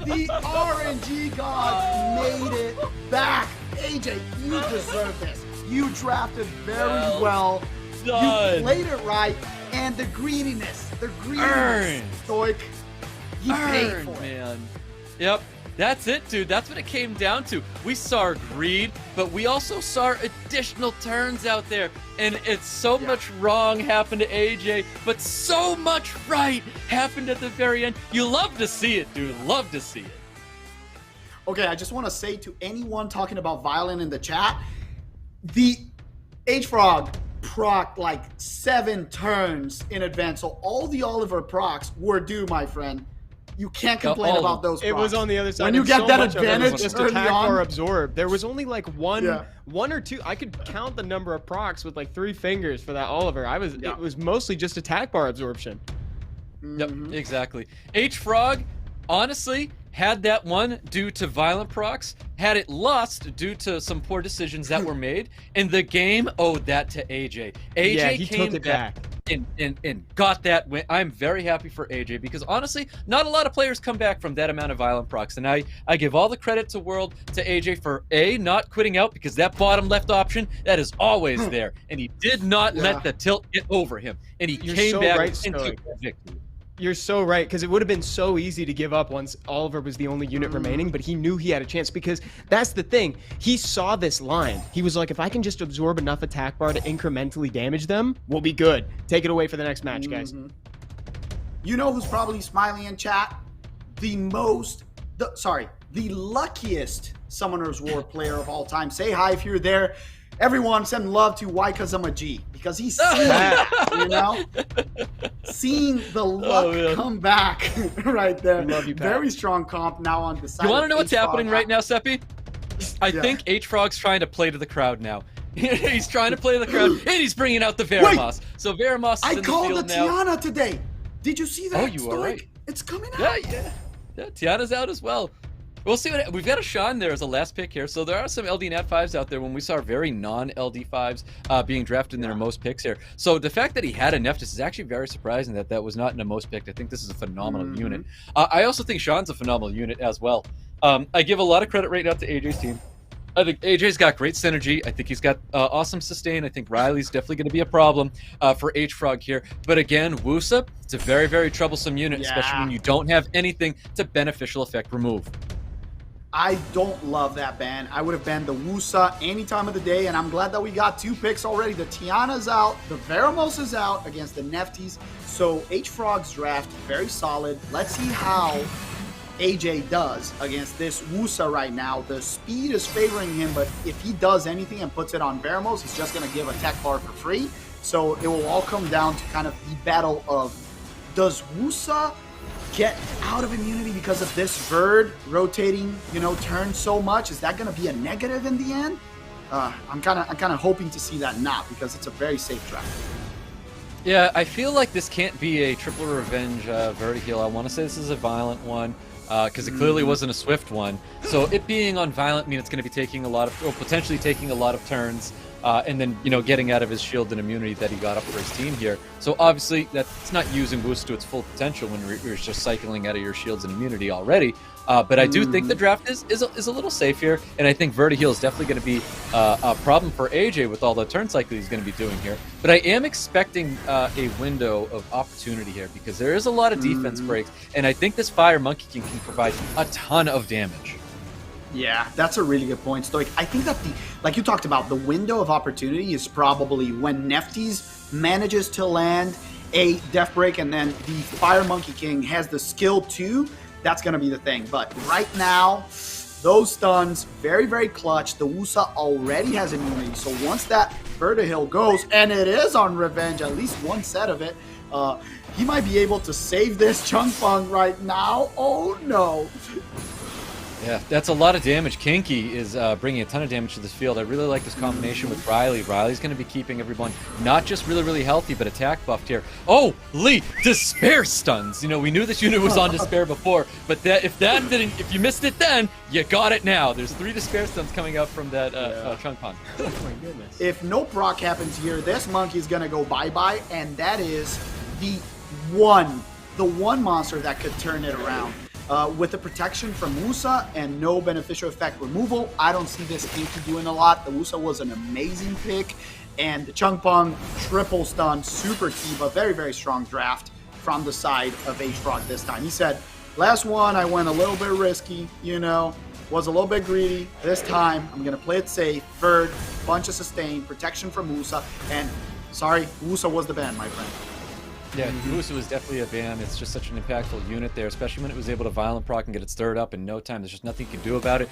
The RNG gods made it back. AJ, you deserve this. You drafted very well. Done. You played it right. And the greediness, Stoic, you paid for it. Man. Yep. That's it, dude. That's what it came down to. We saw greed, but we also saw additional turns out there. And it's so much wrong happened to AJ, but so much right happened at the very end. You love to see it, dude. Love to see it. Okay, I just want to say to anyone talking about Violent in the chat, the H.FROG proc like 7 turns in advance. So all the Oliver procs were due, my friend. You can't complain about those procs. It was on the other side. When you get that advantage just early attack on, or absorb. There was only like one or two. I could count the number of procs with like 3 fingers for that Oliver. It was mostly just attack bar absorption. Yep, exactly. H.FROG, honestly, had that one due to violent procs, had it lost due to some poor decisions that were made, and the game owed that to AJ. AJ he came took it back. And got that win. I'm very happy for AJ because honestly, not a lot of players come back from that amount of violent procs. And I give all the credit to World to AJ for not quitting out, because that bottom left option, that is always there. And he did not let the tilt get over him. And he came back and took the victory. You're so right, because it would have been so easy to give up once Oliver was the only unit remaining, but he knew he had a chance, because that's the thing. He saw this line. He was like, if I can just absorb enough attack bar to incrementally damage them, we'll be good. Take it away for the next match, guys. You know who's probably smiling in chat? The luckiest Summoners War player of all time. Say hi if you're there. Everyone send love to Why Cause I'm a G, because he's seeing it, you know? Seeing the luck come back right there. Love you, Pat. Very strong comp now on the side. You want to know of what's H.FROG. happening right now, Seppi? I think H.FROG's trying to play to the crowd now. He's trying to play to the crowd, and he's bringing out the Veramos. So Veramos is in the field now. I called the Tiana today. Did you see that? Oh, you are right. It's coming out. Yeah, Tiana's out as well. We'll see what we've got. A Sean there as a last pick here, so there are some LD Nat 5s out there when we saw very non-LD 5s being drafted in their most picks here. So the fact that he had a Neftis is actually very surprising that was not in a most picked. I think this is a phenomenal unit. I also think Sean's a phenomenal unit as well. I give a lot of credit right now to AJ's team. I think AJ's got great synergy. I think he's got awesome sustain. I think Riley's definitely going to be a problem for H.FROG here. But again, Wusa, it's a very, very troublesome unit, especially when you don't have anything to beneficial effect remove. I don't love that ban. I would have banned the Wusa any time of the day, and I'm glad that we got 2 picks already. The Tiana's out, the Veramos is out against the Neftis. So H.FROG's draft, very solid. Let's see how AJ does against this Wusa right now. The speed is favoring him, but if he does anything and puts it on Veramos, he's just going to give a tech bar for free. So it will all come down to kind of the battle of, does Wusa get out of immunity because of this Verd rotating, turn so much? Is that going to be a negative in the end? I'm kind of hoping to see that not, because it's a very safe draft. Yeah, I feel like this can't be a triple revenge Vertiheal. I want to say this is a violent one, because it clearly wasn't a swift one. So it being on violent means it's going to be taking a lot of, or potentially taking a lot of turns, and then getting out of his shield and immunity that he got up for his team here. So obviously that's not using boost to its full potential when you're just cycling out of your shields and immunity already. But I do think the draft is a little safe here, and I think Vertiheal is definitely going to be a problem for AJ with all the turn cycle he's going to be doing here. But I am expecting a window of opportunity here, because there is a lot of defense breaks, and I think this Fire Monkey King can provide a ton of damage. Yeah, that's a really good point, Stoic. I think that like you talked about, the window of opportunity is probably when Neftis manages to land a Death Break, and then the Fire Monkey King has the skill too. That's going to be the thing. But right now, those stuns, very, very clutch. The Wusa already has immunity. So once that Vertiheal goes, and it is on Revenge, at least one set of it, he might be able to save this Chung Fung right now. Oh, no. Yeah, that's a lot of damage. Kinky is bringing a ton of damage to this field. I really like this combination with Riley. Riley's going to be keeping everyone not just really, really healthy, but attack buffed here. Oh, Lee, Despair stuns. We knew this unit was on Despair before, but if you missed it then, you got it now. There's 3 Despair stuns coming out from that Chung Pong. Oh my goodness. If no proc happens here, this monkey is going to go bye-bye, and that is the one monster that could turn it around. With the protection from Wusa and no beneficial effect removal, I don't see this Inky doing a lot. The Wusa was an amazing pick, and the Chungpong triple stun, super key, but very, very strong draft from the side of H.FROG this time. He said, last one, I went a little bit risky, you know, was a little bit greedy. This time, I'm going to play it safe. Bird, bunch of sustain, protection from Wusa, and sorry, Wusa was the ban, my friend. Yeah, Wusa was definitely a ban. It's just such an impactful unit there, especially when it was able to violent proc and get its third up in no time. There's just nothing you can do about it.